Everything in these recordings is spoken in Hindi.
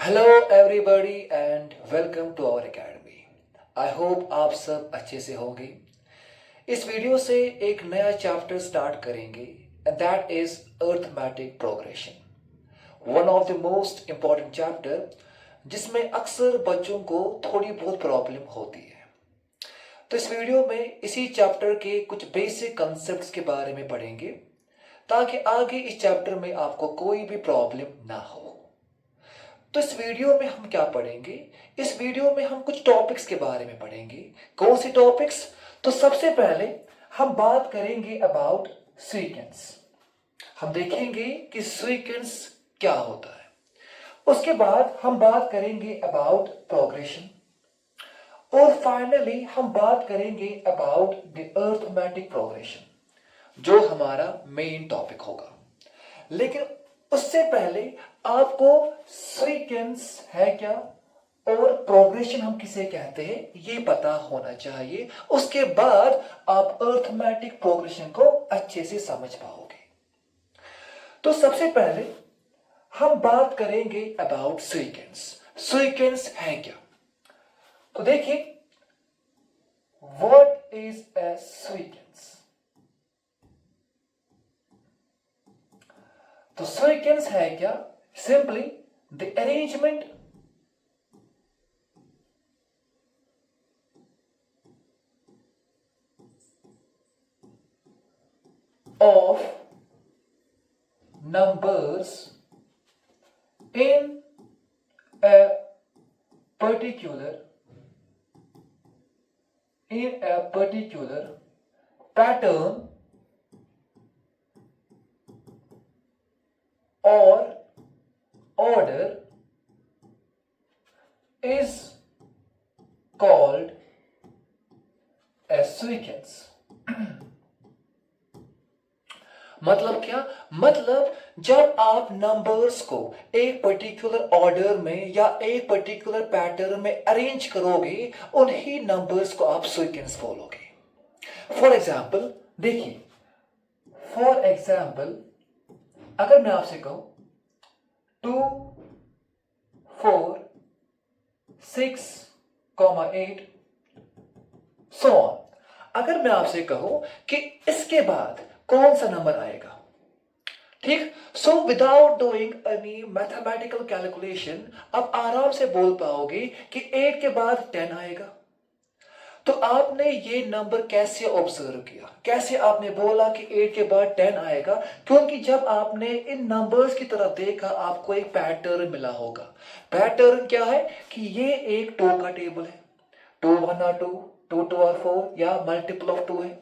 Hello everybody and welcome to our academy. I hope आप सब अच्छे से होंगे। इस वीडियो से एक नया चैप्टर स्टार्ट करेंगे and that is arithmetic progression, one of the most important chapter जिसमें अक्सर बच्चों को थोड़ी बहुत प्रॉब्लम होती है। तो इस वीडियो में इसी चैप्टर के कुछ बेसिक कंसेप्ट्स के बारे में पढ़ेंगे ताकि आगे इस चैप्टर में आपको कोई भी प्रॉब्लम ना हो। तो इस वीडियो में हम क्या पढ़ेंगे? इस वीडियो में हम कुछ टॉपिक्स के बारे में पढ़ेंगे। कौन से टॉपिक्स? तो सबसे पहले हम बात करेंगे अबाउट सीक्वेंस। हम देखेंगे कि सीक्वेंस क्या होता है। उसके बाद हम बात करेंगे अबाउट प्रोग्रेशन और फाइनली हम बात करेंगे अबाउट द अर्थमेटिक प्रोग्रेशन, जो हमारा मेन टॉपिक होगा। लेकिन उससे पहले आपको सीक्वेंस है क्या और प्रोग्रेशन हम किसे कहते हैं ये पता होना चाहिए। उसके बाद आप अर्थमेटिक प्रोग्रेशन को अच्छे से समझ पाओगे। तो सबसे पहले हम बात करेंगे अबाउट सीक्वेंस। सीक्वेंस है क्या? तो देखिए, व्हाट इज ए सीक्वेंस? तो सीक्वेंस है क्या? Simply the arrangement of numbers in a particular pattern or order is called a sequence। मतलब क्या? मतलब जब आप नंबर्स को एक पर्टिकुलर ऑर्डर में या एक पर्टिकुलर पैटर्न में अरेंज करोगे, उन्हीं नंबर्स को आप सीक्वेंस बोलोगे। फॉर एग्जाम्पल देखिए, फॉर एग्जाम्पल अगर मैं आपसे कहूं 2 4 6 8 सो ऑन, अगर मैं आपसे कहूं कि इसके बाद कौन सा नंबर आएगा, ठीक? So without doing any mathematical calculation आप आराम से बोल पाओगे कि 8 के बाद 10 आएगा। तो आपने ये नंबर कैसे ऑब्जर्व किया? कैसे आपने बोला कि 8 के बाद 10 आएगा? क्योंकि जब आपने इन नंबर्स की तरफ देखा आपको एक पैटर्न मिला होगा। पैटर्न क्या है कि ये एक 2 का टेबल है, 2 1 और 2, 2 2 और 4 या मल्टीपल ऑफ 2 है,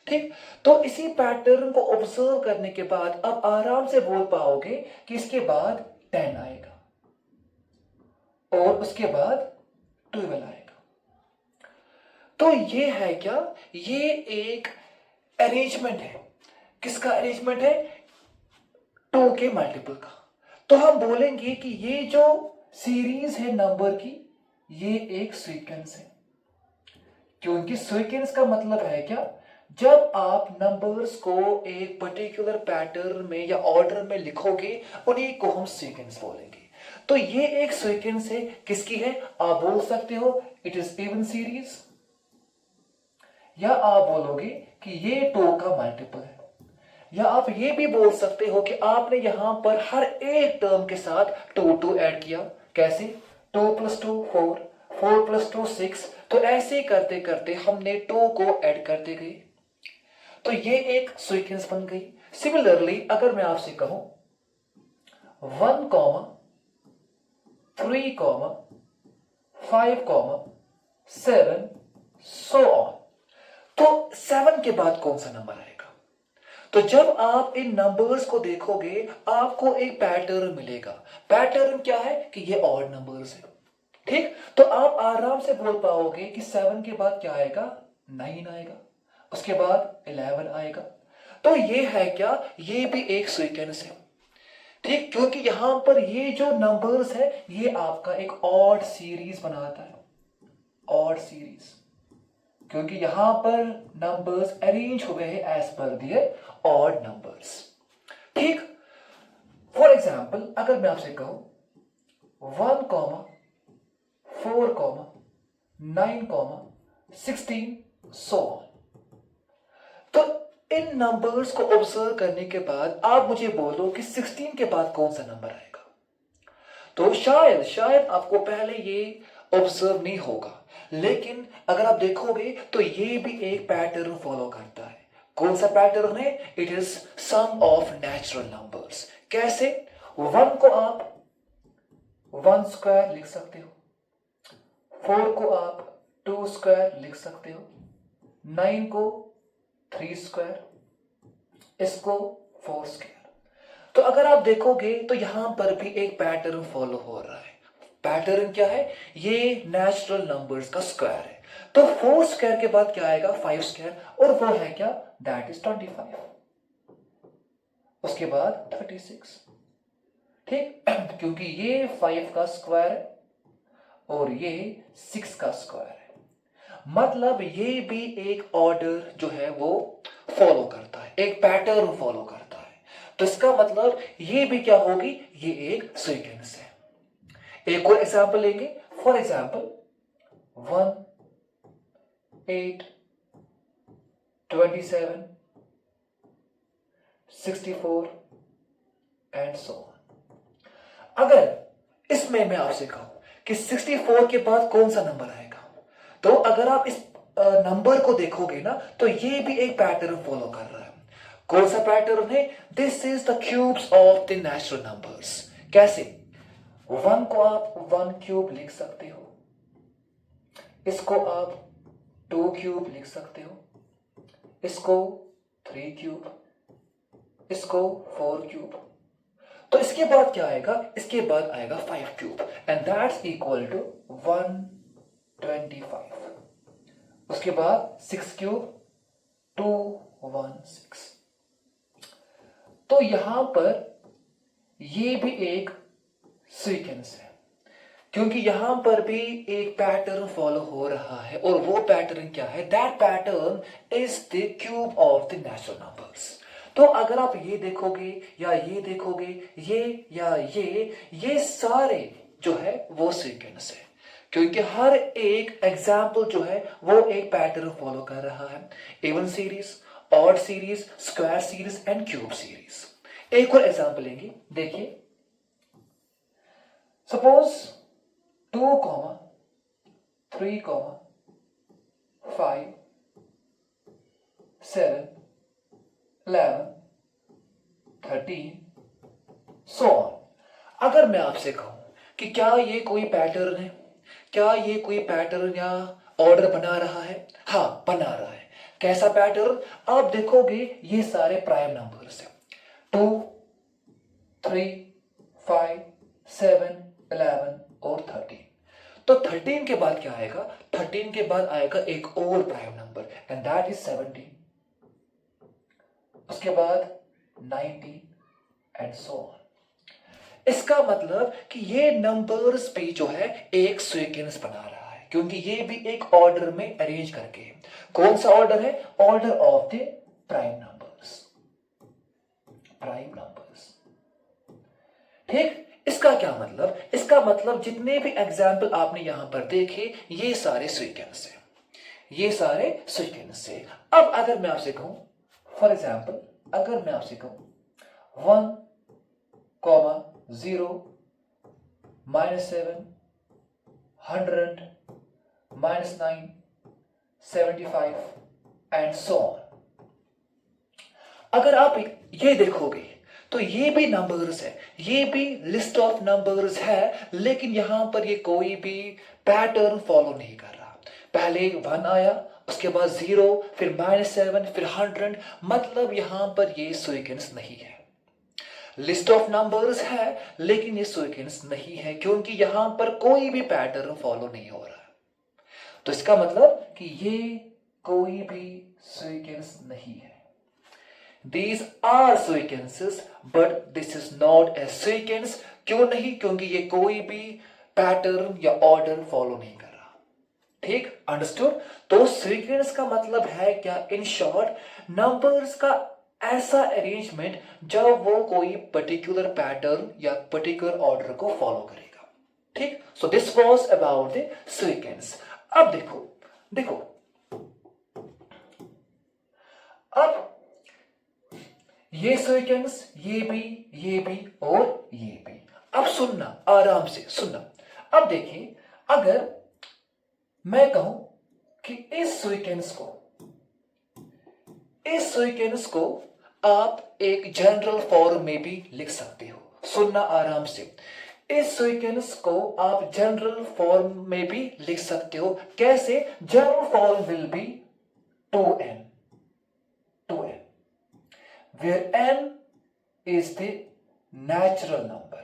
ठीक? तो इसी पैटर्न को ऑब्जर्व करने के बाद अब आराम से बोल पाओगे कि इसके बाद 10 आएगा और उसके बाद 12 आएगा। तो ये है क्या? ये एक अरेंजमेंट है। किसका अरेंजमेंट है? 2 के मल्टीपल का। तो हम बोलेंगे कि ये जो सीरीज है नंबर की, ये एक सीक्वेंस है। क्योंकि सीक्वेंस का मतलब है क्या? जब आप नंबर्स को एक पर्टिकुलर पैटर्न में या ऑर्डर में लिखोगे, उन्हीं को हम सीक्वेंस बोलेंगे। तो ये एक सीक्वेंस है। किसकी है? आप बोल सकते हो इट इज इवन सीरीज, या आप बोलोगे कि ये 2 का मल्टीपल है, या आप ये भी बोल सकते हो कि आपने यहां पर हर एक टर्म के साथ 2 2 ऐड किया। कैसे? 2 + 2 4, 4 + 2 6। तो ऐसे करते करते हमने 2 को ऐड करते गए, तो ये एक सीक्वेंस बन गई। सिमिलरली अगर मैं आपसे कहूं 1 3 5 7 सो ऑन, तो 7 के बाद कौन सा नंबर आएगा? तो जब आप इन नंबर्स को देखोगे आपको एक पैटर्न मिलेगा। पैटर्न क्या है कि ये ऑड नंबर्स है, ठीक? तो आप आराम से बोल पाओगे कि 7 के बाद क्या आएगा? 9 आएगा, उसके बाद 11 आएगा। तो ये है क्या? ये भी एक सीक्वेंस है, ठीक? क्योंकि यहां पर ये जो नंबर्स है ये आपका एक ऑड सीरीज बनाता है, ऑड सीरीज, क्योंकि यहां पर नंबर्स अरेंज हुए हैं एज पर दियर ऑड नंबर्स, ठीक? फॉर एग्जाम्पल अगर मैं आपसे कहूं 1,4,9,16 सो ऑन। तो इन नंबर्स को ऑब्जर्व करने के बाद आप मुझे बोलो कि 16 के बाद कौन सा नंबर आएगा। तो शायद आपको पहले ये ऑब्जर्व नहीं होगा, लेकिन अगर आप देखोगे तो ये भी एक पैटर्न फॉलो करता है। कौन सा पैटर्न है? It is sum of natural numbers. कैसे? 1 को आप 1 स्क्वायर लिख सकते हो, 4 को आप 2 स्क्वायर लिख सकते हो, 9 को 3 स्क्वायर, इसको 4 स्क्वायर। तो अगर आप देखोगे तो यहां पर भी एक पैटर्न फॉलो हो रहा है। पैटर्न क्या है? ये नेचुरल नंबर्स का स्क्वायर है। तो 4 स्क्वायर के बाद क्या आएगा? 5 स्क्वायर, और वो है क्या? That is 25। उसके बाद 36। ठीक क्योंकि ये 5 का स्क्वायर है और ये 6 का स्क्वायर है, मतलब ये भी एक ऑर्डर जो है वो फॉलो करता है, एक पैटर्न फॉलो करता है। तो इसका मतलब ये भी क्या होगी? ये एक सीक्वेंस है। एक और एग्जांपल लेंगे। For example 1, 8, 27, 64 and so on. अगर इसमें मैं आपसे कहूं कि 64 के बाद कौन सा नंबर आएगा, तो अगर आप इस नंबर को देखोगे ना तो ये भी एक पैटर्न फॉलो कर रहा है। कौन सा पैटर्न है? This is the cubes of the natural numbers. कैसे? 1 को आप 1 क्यूब लिख सकते हो, इसको आप 2 क्यूब लिख सकते हो, इसको 3 क्यूब, इसको 4 क्यूब। तो इसके बाद क्या आएगा? इसके बाद आएगा 5 cube, and that's equal to 125। उसके बाद 6 क्यूब, 216। तो यहां पर ये भी एक सीक्वेंस है, क्योंकि यहां पर भी एक पैटर्न फॉलो हो रहा है, और वो पैटर्न क्या है? That pattern is the cube of the natural numbers. तो अगर आप ये देखोगे या ये देखोगे, ये या ये सारे जो है वो सीक्वेंस है, क्योंकि हर एक एग्जाम्पल जो है वो एक पैटर्न फॉलो कर रहा है। Even series, odd series, square series and cube series. एक और एग्जाम्पल लेंगे, देखिए। Suppose 2, 3, 5, 7, 11, 13 so on. अगर मैं आपसे कहूं कि क्या ये कोई पैटर्न है, क्या ये कोई पैटर्न या ऑर्डर बना रहा है? हाँ, बना रहा है। कैसा पैटर्न? आप देखोगे ये सारे प्राइम नंबर्स हैं, 2, 3, 5, 7, 11 और 13। तो 13 के बाद क्या आएगा? 13 के बाद आएगा एक और prime number, and that is 17। उसके बाद 19 एंड सो ऑन। इसका मतलब कि ये नंबर्स भी जो है एक सीक्वेंस बना रहा है, क्योंकि ये भी एक ऑर्डर में अरेंज करके। कौन सा ऑर्डर है? Order of the prime numbers. Prime numbers. ठीक, इसका क्या मतलब? इसका मतलब जितने भी एग्जाम्पल आपने यहां पर देखे ये सारे सीक्वेंस है, ये सारे सीक्वेंस है। अब अगर मैं आपसे कहूं, फॉर एग्जाम्पल अगर मैं आपसे कहूं 1, 0, -7, 100, -9, 75 एंड सो ऑन। अगर आप ये देखोगे तो ये भी नंबर्स है, ये भी लिस्ट ऑफ नंबर्स है, लेकिन यहां पर ये कोई भी पैटर्न फॉलो नहीं कर रहा। पहले 1 आया, उसके बाद 0, फिर -7, फिर 100, मतलब यहां पर ये सीक्वेंस नहीं है। लिस्ट ऑफ नंबर्स है लेकिन ये सीक्वेंस नहीं है, क्योंकि यहां पर कोई भी पैटर्न फॉलो नहीं हो रहा। तो इसका मतलब कि ये कोई भी सीक्वेंस नहीं है। These are sequences, but this is not a sequence। क्यों नहीं? क्योंकि ये कोई भी पैटर्न या ऑर्डर फॉलो नहीं कर रहा। ठीक, अंडरस्टूड? तो सीक्वेंस का मतलब है क्या? इन शॉर्ट, नंबर्स का ऐसा अरेंजमेंट जब वो कोई पर्टिकुलर पैटर्न या पर्टिकुलर ऑर्डर को फॉलो करेगा। ठीक, so this was about the sequence. अब देखो देखो, अब ये सीक्वेंस, ये भी और ये भी। अब सुनना, आराम से सुनना। अब देखिए, अगर मैं कहूं कि इस सीक्वेंस को आप एक जनरल फॉर्म में भी लिख सकते हो। सुनना आराम से, इस सीक्वेंस को आप जनरल फॉर्म में भी लिख सकते हो। कैसे? General form will be 2n, where n is the natural number।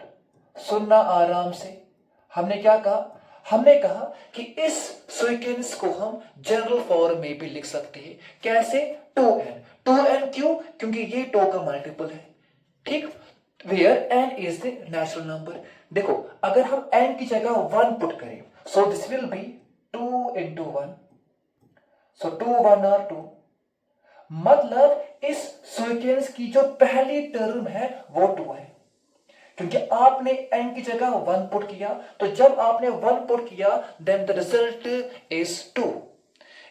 सुनना आराम से, हमने क्या कहा? हमने कहा कि इस सीक्वेंस को हम जनरल फॉर्म में भी लिख सकते हैं। कैसे? 2n क्यों? क्योंकि ये 2 का मल्टीपल है। ठीक, where n is the natural number। देखो, अगर हम n की जगह 1 पुट करें, so this will be 2 into 1, so 2 1 are 2। मतलब इस सीक्वेंस की जो पहली टर्म है वो 2 है, क्योंकि आपने n की जगह 1 पुट किया। तो जब आपने 1 पुट किया, देन द रिजल्ट इज 2।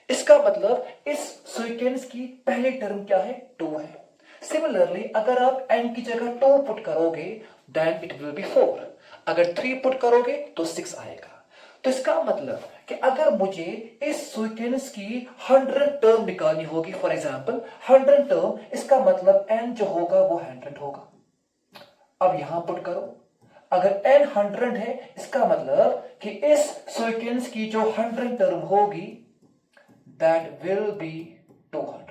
इसका मतलब इस सीक्वेंस की पहली टर्म क्या है? 2 है। सिमिलरली, अगर आप n की जगह 2 पुट करोगे, देन इट विल बी 4। अगर 3 पुट करोगे तो 6 आएगा। तो इसका मतलब कि अगर मुझे इस सीक्वेंस की 100 टर्म निकालनी होगी, फॉर एग्जांपल 100 टर्म, इसका मतलब n जो होगा वो 100 होगा। अब यहां पुट करो, अगर n 100 है, इसका मतलब कि इस सीक्वेंस की जो 100 टर्म होगी, दैट विल बी 200।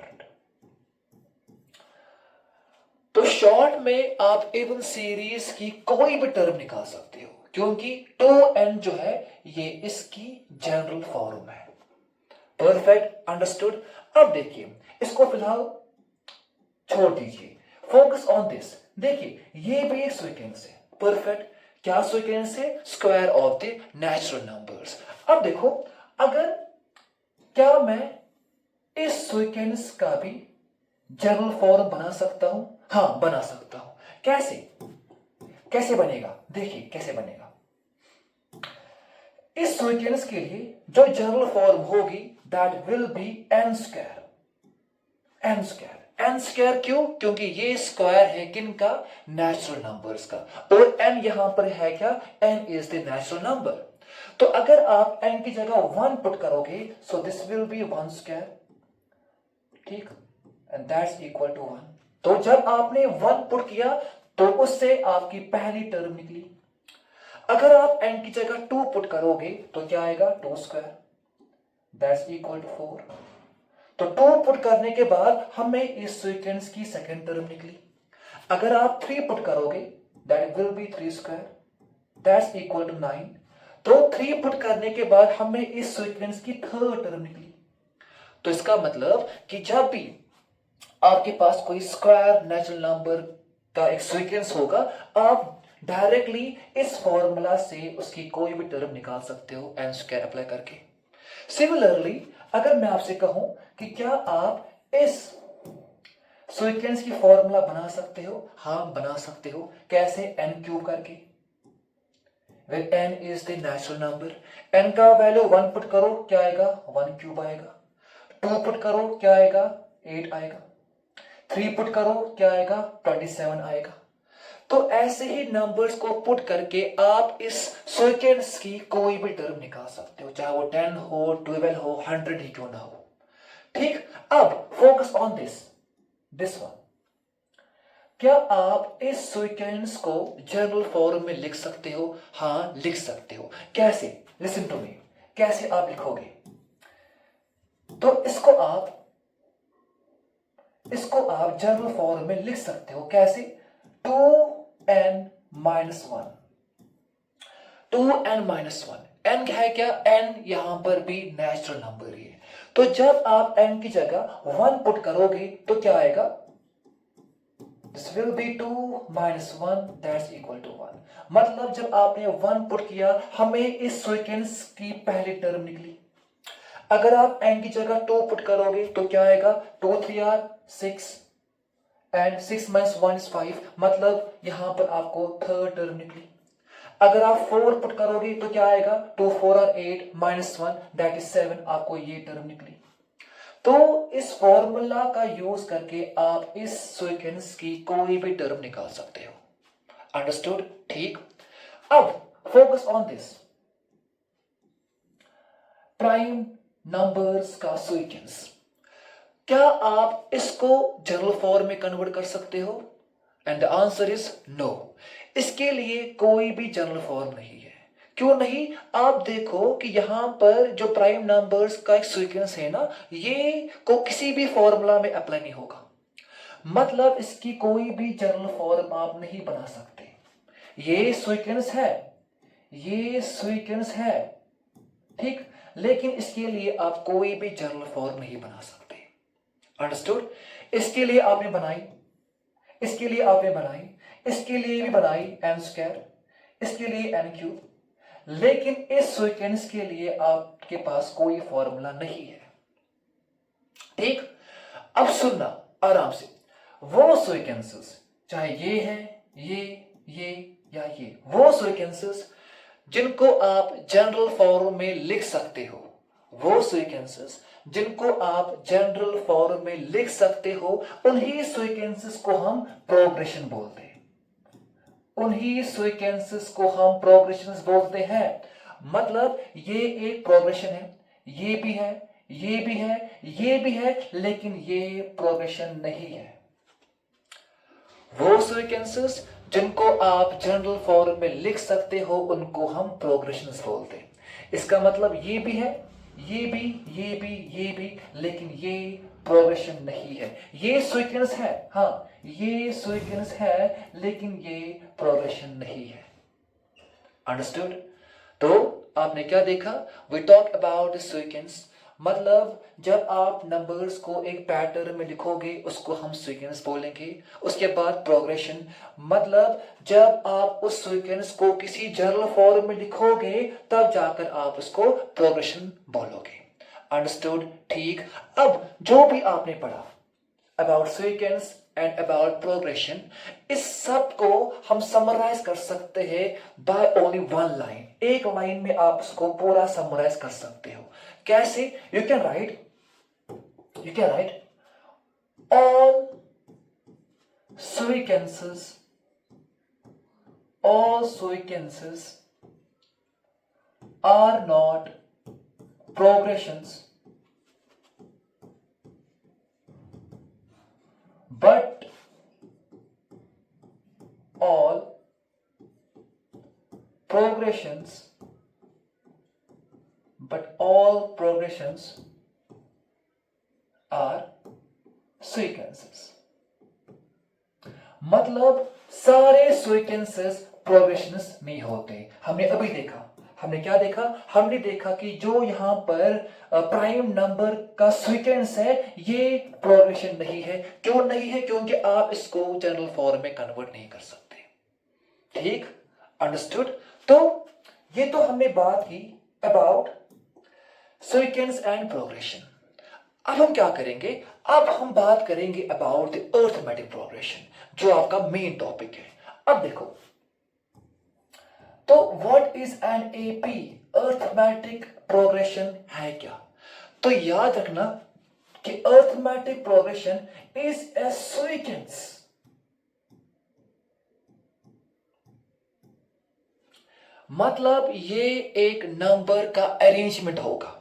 तो शॉर्ट में आप इवन सीरीज की कोई भी टर्म निकाल सकते हो, क्योंकि 2n जो है ये इसकी जनरल फॉर्म है। Perfect, understood. अब देखिए, इसको फिलहाल छोड़ दीजिए, फोकस ऑन दिस। देखिए, ये भी एक सीक्वेंस है। परफेक्ट, क्या सीक्वेंस है? Square of the natural numbers. अब देखो, अगर क्या मैं इस सीक्वेंस का भी जनरल फॉर्म बना सकता हूं? हां, बना सकता हूं। कैसे? कैसे बनेगा? देखिए कैसे बनेगा। इस सीक्वेंस के लिए जो जनरल फॉर्म होगी, that will B n square. n square क्यों? क्योंकि ये स्क्वायर है किनका? नेचुरल नंबर्स का। और n यहां पर है क्या? n is the natural number. तो अगर आप n की जगह 1 पुट करोगे, so this will be 1 square. ठीक, एंड दैट्स इक्वल टू 1। तो जब आपने 1 पुट किया, तो उससे आपकी पहली टर्म निकली। अगर आप n की जगह 2 पुट करोगे, तो क्या आएगा? 2 स्क्वायर, दैट्स इक्वल टू 4। तो 2 पुट करने के बाद हमें इस सीक्वेंस की सेकंड टर्म निकली। अगर आप 3 पुट करोगे, that will be 3 square, that's equal to 9। तो 3 पुट करने के बाद हमें इस सीक्वेंस की थर्ड टर्म निकली। तो इसका मतलब कि जब भी आपके पास कोई स्क्वायर नेचुरल नंबर का एक सीक्वेंस होगा, आप डायरेक्टली इस फॉर्मूला से उसकी कोई भी टर्म निकाल सकते हो n स्क्वायर अप्लाई करके। सिमिलरली, अगर मैं आपसे कहूं कि क्या आप इस सीक्वेंस की फॉर्मूला बना सकते हो? हां, बना सकते हो। कैसे? n क्यूब करके, where n is the natural number। n का वैल्यू 1 पुट करो, क्या आएगा? 1 क्यूब आएगा। 2 पुट करो, क्या आएगा? 8 आएगा। 3 पुट करो, क्या आएगा? 27 आएगा। तो ऐसे ही नंबर्स को पुट करके आप इस सीक्वेंस की कोई भी टर्म निकाल सकते हो, चाहे वो 10 हो, 12 हो, 100 ही क्यों ना हो। ठीक, अब फोकस ऑन दिस वन। क्या आप इस सीक्वेंस को जनरल फॉर्म में लिख सकते हो? हां, लिख सकते हो। कैसे? लिसन टू मी, कैसे आप लिखोगे? तो इसको आप जनरल फॉर्म में लिख सकते हो। कैसे? 2n minus 1। 2n minus 1, n है क्या? n यहां पर भी नेचुरल नंबर ही है। तो जब आप n की जगह 1 पुट करोगे, तो क्या आएगा? This will be 2 minus 1, that's equal to 1। मतलब जब आपने 1 पुट किया, हमें इस सीक्वेंस की पहली टर्म निकली। अगर आप n की जगह 2 पुट करोगे, तो क्या आएगा? 2 3 आर 6 एंड 6 minus 1 is 5। मतलब यहां पर आपको थर्ड टर्म निकली। अगर आप 4 पुट करोगे तो क्या आएगा, 2 4 आर 8 -1 दैट इज 7, आपको ये टर्म निकली। तो इस फॉर्मूला का यूज करके आप इस सीक्वेंस की कोई भी टर्म निकाल सकते हो। अंडरस्टूड? ठीक। अब focus on this prime numbers का सीक्वेंस। क्या आप इसको जनरल फॉर्म में कन्वर्ट कर सकते हो? And the answer is no. इसके लिए कोई भी जनरल फॉर्म नहीं है। क्यों नहीं? आप देखो कि यहां पर जो प्राइम नंबर्स का एक सीक्वेंस है ना, ये को किसी भी फॉर्मूला में अप्लाई नहीं होगा। मतलब इसकी कोई भी जनरल फॉर्म आप नहीं बना सकते। ये सीक्वेंस है, ये सीक्वेंस है, ठीक, लेकिन इसके लिए आप कोई भी जनरल फॉर्म नहीं बना सकते। अंडरस्टूड? इसके लिए आपने बनाई, इसके लिए आपने बनाई, इसके लिए भी बनाई n स्क्वायर, इसके लिए n क्यूब, लेकिन इस सीक्वेंस के लिए आपके पास कोई फॉर्मूला नहीं है। ठीक? अब सुनना आराम से। वो सीक्वेंसेस, चाहे ये है, ये या ये, वो सीक्वेंसेस जिनको आप जनरल फॉर्म में लिख सकते हो, वो सीक्वेंसेस जिनको आप जनरल फॉर्म में लिख सकते हो, उन्हीं सीक्वेंसेस को हम प्रोग्रेशन बोलते हैं। उन्हीं सीक्वेंसेस को हम प्रोग्रेशंस बोलते हैं। मतलब ये एक प्रोग्रेशन है, ये भी है, ये भी है, ये भी है, लेकिन ये प्रोग्रेशन नहीं है। वो सीक्वेंसेस जिनको आप जनरल फॉर्म में लिख सकते हो, उनको हम प्रोग्रेशंस बोलते हैं। इसका मतलब ये भी है, ये भी, ये भी, ये भी, लेकिन ये प्रोग्रेशन नहीं है। ये सीक्वेंस है, हाँ ये सीक्वेंस है, लेकिन ये प्रोग्रेशन नहीं है। अंडरस्टूड? तो आपने क्या देखा? We talk about the sequence. मतलब जब आप नंबर्स को एक पैटर्न में लिखोगे, उसको हम सीक्वेंस बोलेंगे। उसके बाद प्रोग्रेशन, मतलब जब आप उस सीक्वेंस को किसी जनरल फॉर्म में लिखोगे, तब जाकर आप उसको प्रोग्रेशन बोलोगे। अंडरस्टूड? ठीक। अब जो भी आपने पढ़ा about sequence and about progression, इस सब को हम समराइज कर सकते हैं बाय ओनली वन लाइन। एक लाइन में आप इसको पूरा समराइज कर सकते हो। कैसे? You can write all sequences are not progressions, but all progressions are sequences। मतलब सारे सीक्वेंसेस प्रोग्रेशंस नहीं होते। हमने अभी देखा, हमने क्या देखा? हमने देखा कि जो यहां पर प्राइम नंबर का सीक्वेंस है, ये प्रोग्रेशन नहीं है। क्यों नहीं है? क्योंकि आप इसको जनरल फॉर्म में कन्वर्ट नहीं कर सकते। ठीक? अंडरस्टूड? तो ये तो हमने बात की अबाउट सीक्वेंस एंड प्रोग्रेशन। अब हम क्या करेंगे? अब हम बात करेंगे अबाउट द अरिथमेटिक प्रोग्रेशन, जो आपका मेन टॉपिक है। अब देखो, तो what is an AP? Arithmetic progression है क्या? तो याद रखना कि arithmetic progression is a sequence. मतलब ये एक नंबर का अरेंजमेंट होगा,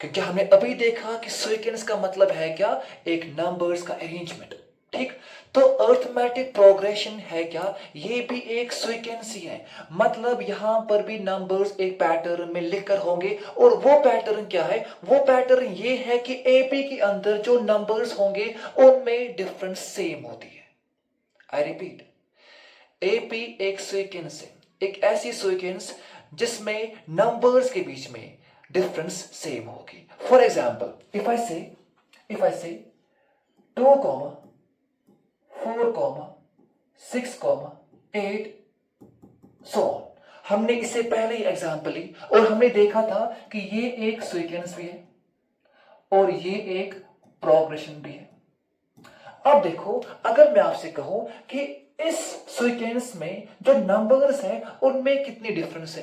क्योंकि हमने अभी देखा कि सीक्वेंस का मतलब है क्या? एक नंबर्स का अरेंजमेंट। ठीक? तो अरिथमेटिक प्रोग्रेशन है क्या? ये भी एक सीक्वेंस ही है। मतलब यहां पर भी नंबर्स एक पैटर्न में लिखकर होंगे, और वो पैटर्न क्या है? वो पैटर्न ये है कि एपी के अंदर जो नंबर्स होंगे, उनमें डिफरेंस सेम होती है। आई रिपीट, एपी एक सीक्वेंस है, एक ऐसी सीक्वेंस जिसमें नंबर्स के बीच में डिफरेंस सेम होगी। फॉर एग्जाम्पल, इफ आई से 2, 4, 6, 8 सो ऑन। हमने इससे पहले ही एग्जाम्पल ली और हमने देखा था कि ये एक सीक्वेंस भी है और ये एक प्रोग्रेशन भी है। अब देखो, अगर मैं आपसे कहूं कि इस सीक्वेंस में जो नंबर्स है उनमें कितनी डिफरेंस है?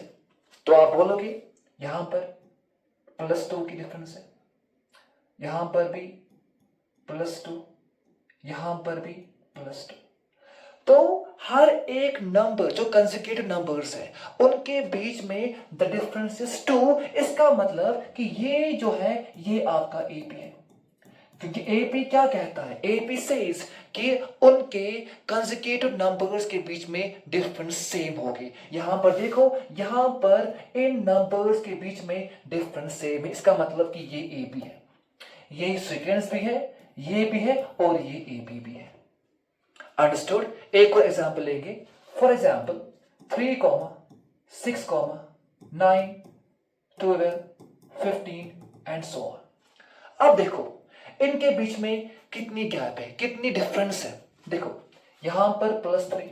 तो आप बोलोगे यहां पर +2 की डिफरेंस है, यहां पर भी +2, यहां पर भी +2। तो हर एक नंबर जो कंसेक्यूटिव नंबर्स है उनके बीच में द डिफरेंस इज 2। इसका मतलब कि ये जो है ये आपका एपी है, क्योंकि एपी क्या कहता है? एपी सेज कि उनके कंसेक्यूटिव नंबर्स के बीच में डिफरेंस सेम होगी। यहां पर देखो, यहां पर इन नंबर्स के बीच में डिफरेंस सेम है, इसका मतलब कि ये एपी है, ये सीक्वेंस भी है, ये भी है और ये एपी भी है। अंडरस्टूड? एक और एग्जांपल लेंगे। For example 3, 6, 9, 12, 15 and so on. अब देखो इनके बीच में कितनी गैप है, कितनी डिफरेंस है। देखो यहां पर +3,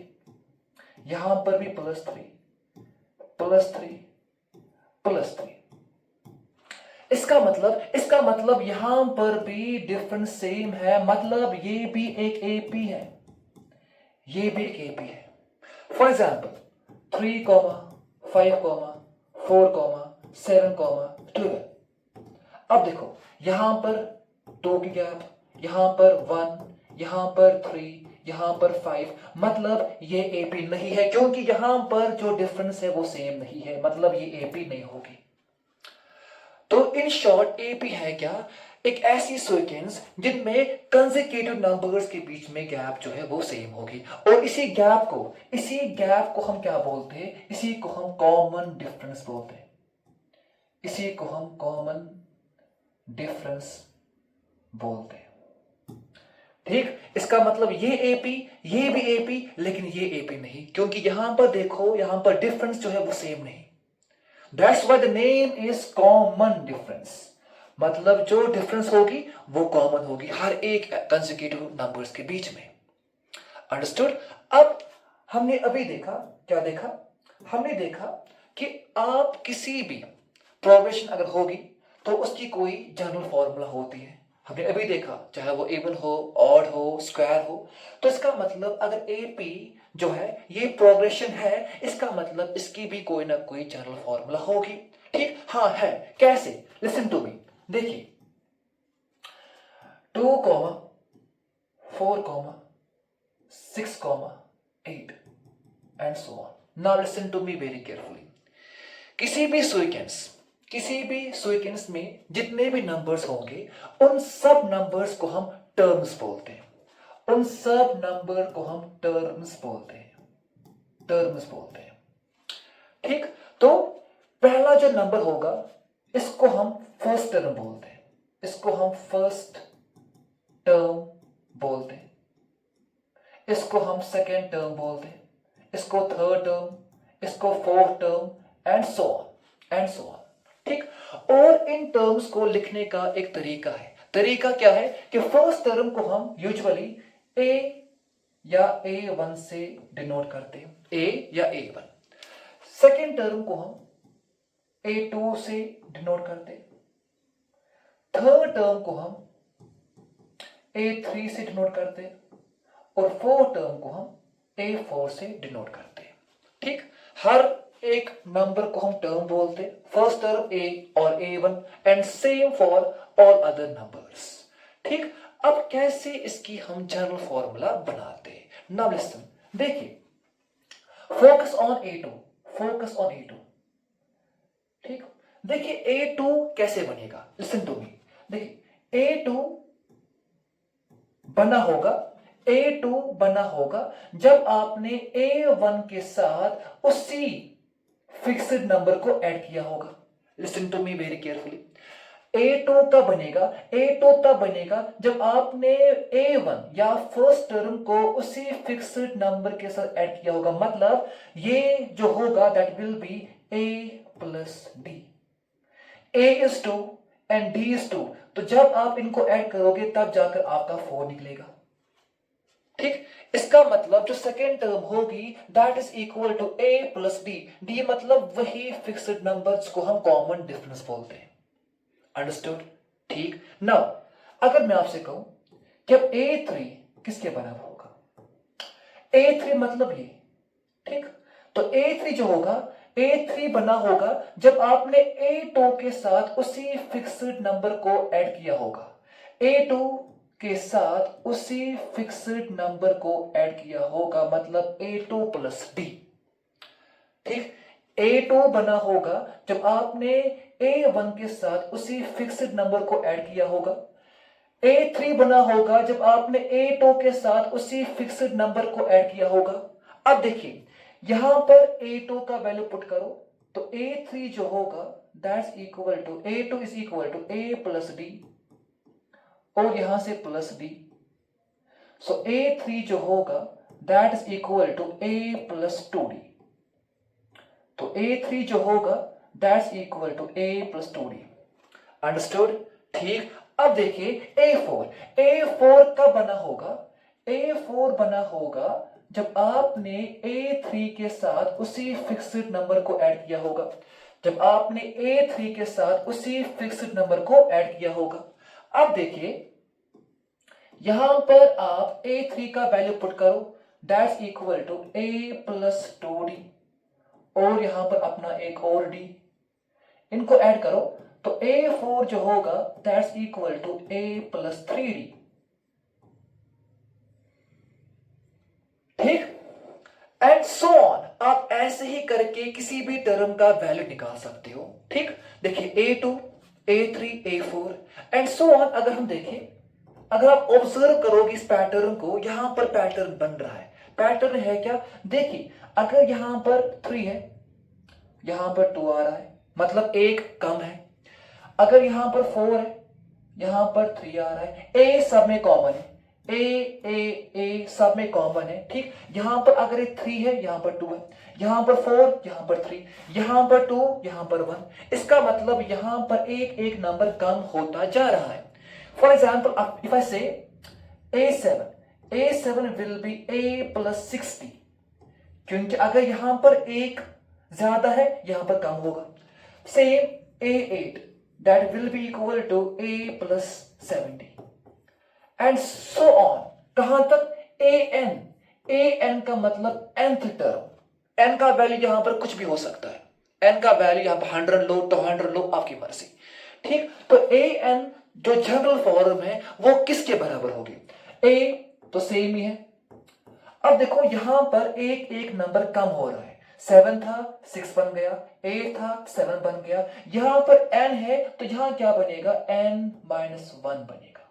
यहां पर भी +3, +3, +3। इसका मतलब यहां पर भी डिफरेंस सेम है, मतलब ये भी एक एपी है, ये भी एक एपी है। For example 3, 5, 4, 7, 12। अब देखो यहां पर 2 की गैप, यहां पर 1, यहां पर 3, यहां पर 5, मतलब ये एपी नहीं है, क्योंकि यहां पर जो डिफरेंस है वो सेम नहीं है, मतलब ये एपी नहीं होगी। तो इन शॉर्ट एपी है क्या? एक ऐसी सीक्वेंस जिनमें कंसेक्यूटिव नंबर्स के बीच में गैप जो है वो सेम होगी, और इसी गैप को हम क्या बोलते हैं? इसी को हम कॉमन डिफरेंस बोलते हैं, इसी को हम कॉमन डिफरेंस बोलते हैं। ठीक, इसका मतलब ये एपी, ये भी एपी, लेकिन ये एपी नहीं, क्योंकि यहां पर देखो, यहां पर डिफरेंस जो है वो सेम नहीं। That's why the name is common difference, मतलब जो डिफरेंस होगी वो कॉमन होगी हर एक कंसेक्यूटिव नंबर्स के बीच में। अंडरस्टूड? अब हमने अभी देखा, क्या देखा? हमने देखा कि आप किसी भी प्रोग्रेशन अगर होगी तो उसकी कोई जनरल फॉर्मूला होती है। हमने अभी देखा, चाहे वो इवन हो, ऑड हो, स्क्वायर हो। तो इसका मतलब अगर एपी जो है ये प्रोग्रेशन है, इसका मतलब इसकी भी कोई ना कोई जनरल फॉर्मूला होगी। ठीक, हाँ है। कैसे? Listen to me. देखिए 2, 4, 6, 8 and so on. Now listen to me very carefully. किसी भी सीक्वेंस में जितने भी नंबर्स होंगे उन सब नंबर्स को हम टर्म्स बोलते हैं, उन सब नंबर को हम टर्म्स बोलते हैं, टर्म्स बोलते हैं। ठीक, तो पहला जो नंबर होगा इसको हम फर्स्ट टर्म बोलते हैं, इसको हम फर्स्ट टर्म बोलते हैं, इसको हम सेकेंड टर्म बोलते हैं, इसको थर्ड टर्म, इसको fourth term and so on and so on. ठीक, और इन टर्म्स को लिखने का एक तरीका है। तरीका क्या है कि फर्स्ट टर्म को हम यूजुअली ए या A1 से डिनोट करते हैं, ए या A1। सेकेंड टर्म को हम A2 से डिनोट करते हैं, थर्ड टर्म को हम A3 से डिनोट करते हैं, और फोर्थ टर्म को हम A4 से डिनोट करते हैं। ठीक, हर एक नंबर को हम टर्म बोलते हैं, फर्स्ट टर्म A और A1 and same for all other numbers. ठीक, अब कैसे इसकी हम जनरल फॉर्मूला बनाते हैं? नाउ लिसन, देखिए focus on A2, focus on A2। ठीक, देखिए A2 कैसे बनेगा? Listen to me. देखिए A2 बना होगा जब आपने A1 के साथ उसी फिक्स्ड नंबर को ऐड किया होगा। Listen to me very carefully. A2 कब बनेगा? A2 तब बनेगा जब आपने A1 या फर्स्ट टर्म को उसी फिक्स्ड नंबर के साथ ऐड किया होगा, मतलब ये जो होगा that will B A plus D। A is 2 and D is 2, तो जब आप इनको ऐड करोगे तब जाकर आपका 4 निकलेगा। ठीक, इसका मतलब जो सेकेंड टर्म होगी that is equal to A plus D। D मतलब वही फिक्स्ड नंबर्स को हम कॉमन डिफरेंस बोलते हैं। अंडरस्टूड? ठीक, नाउ अगर मैं आपसे कहूं कि अब A3 किसके बराबर होगा? A3 मतलब ये, ठीक। तो A3 जो होगा, A3 बना होगा जब आपने A2 के साथ उसी फिक्स्ड नंबर को ऐड किया होगा। A2 के साथ उसी फिक्स्ड नंबर को ऐड किया होगा, मतलब A2 प्लस D, ठीक। A2 बना होगा जब आपने A1 के साथ उसी फिक्स्ड नंबर को ऐड किया होगा। A3 बना होगा जब आपने A2 के साथ उसी फिक्स्ड नंबर को ऐड किया होगा। अब देखिए यहां पर A2 का वैल्यू पुट करो तो A3 जो होगा that's equal to A2 is equal to A plus D और यहां से प्लस D। सो A3 जो होगा that is equal to A plus 2D। तो A3 जो होगा that's equal to A plus 2D। Understood, ठीक। अब देखिए A4 कब बना होगा? A4 बना होगा जब आपने A3 के साथ उसी फिक्स्ड नंबर को ऐड किया होगा। जब आपने A3 के साथ उसी फिक्स्ड नंबर को ऐड किया होगा। अब देखिए यहां पर आप A3 का वैल्यू पुट करो that's equal to A plus 2D और यहां पर अपना एक और D, इनको ऐड करो तो A4 जो होगा that's equal to A plus 3D, ठीक। एंड सो ऑन, आप ऐसे ही करके किसी भी टर्म का वैल्यू निकाल सकते हो, ठीक। देखिए A2, A3, A4 and so on. अगर हम देखें, अगर आप ऑब्जर्व करोगे इस पैटर्न को, यहां पर पैटर्न बन रहा है। पैटर्न है क्या? देखिए अगर यहां पर 3 है, यहां पर 2 आ रहा है, मतलब एक कम है। अगर यहां पर 4 है, यहां पर 3 आ रहा है। ए सब में कॉमन है, ए सब में कॉमन है, ठीक। यहां पर अगर ये 3 है, यहां पर 2 है, यहां पर 4, यहां पर 3, यहां पर 2, यहां पर 1। इसका मतलब यहां पर एक एक नंबर कम होता जा रहा है। फॉर एग्जाम्पल इफ आई से A7 will be A plus 60, क्योंकि अगर यहां पर एक ज्यादा है यहां पर कम होगा। Same A8 that will be equal to A plus 70 and so on। कहां तक? AN का मतलब nth टर्म। n का वैल्यू यहां पर कुछ भी हो सकता है। n का वैल्यू यहां पर 100 लो, 200 लो, आपकी मर्जी, ठीक। तो AN जो जनरल फॉर्म है वो किसके बराबर होगी? A तो सेम ही है। अब देखो यहां पर एक एक नंबर कम हो रहा है। 7 था 6 बन गया, 8 था 7 बन गया। यहां पर n है तो यहां क्या बनेगा? n माइनस 1 बनेगा।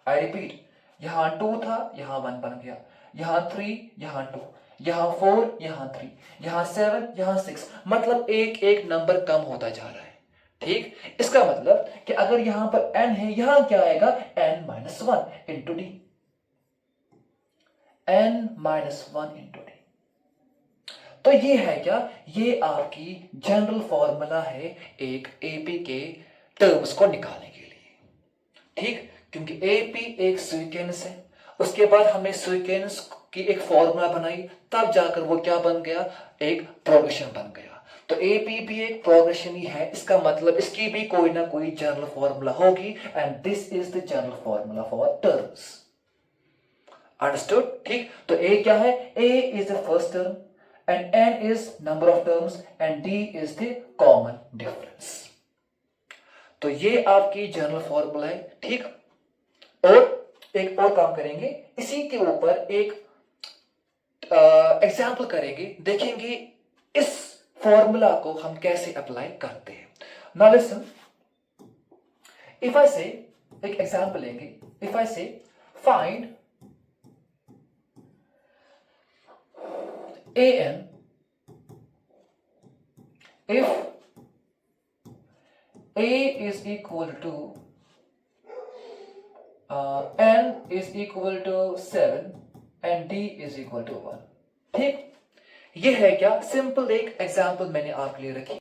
आई रिपीट, यहां 2 था यहां 1 बन गया, यहां 3 यहां 2, यहां 4 यहां 3, यहां 7 यहां 6, मतलब एक एक नंबर कम होता जा रहा है, ठीक। इसका मतलब कि अगर यहां पर n है, यहां क्या आएगा? n minus 1 into D, n minus 1 into D. तो ये है क्या? ये आपकी जनरल फॉर्मूला है एक एपी के टर्म्स को निकालने के लिए, ठीक। क्योंकि एपी एक सीक्वेंस है, उसके बाद हमने सीक्वेंस की एक फॉर्मूला बनाई, तब जाकर वो क्या बन गया? एक प्रोग्रेशन बन गया। तो एपी भी एक प्रोग्रेशन ही है, इसका मतलब इसकी भी कोई ना कोई जनरल फॉर्मूला होगी and this is the general formula for terms. Understood, ठीक। तो ए क्या है? A is the first term and n is number of terms and d is the common difference। तो ये आपकी जनरल फॉर्मूला है, ठीक। और एक और काम करेंगे, इसी के ऊपर एक एग्जाम्पल करेंगे, देखेंगे इस फॉर्मूला को हम कैसे अप्लाई करते हैं। नाउ लिसन, इफ आई से, एक एग्जाम्पल लेंगे, इफ आई से find an if a is equal to n is equal to 7 and d is equal to 1, ठीक। ये है क्या? सिंपल एक एग्जाम्पल मैंने आपके लिए रखी।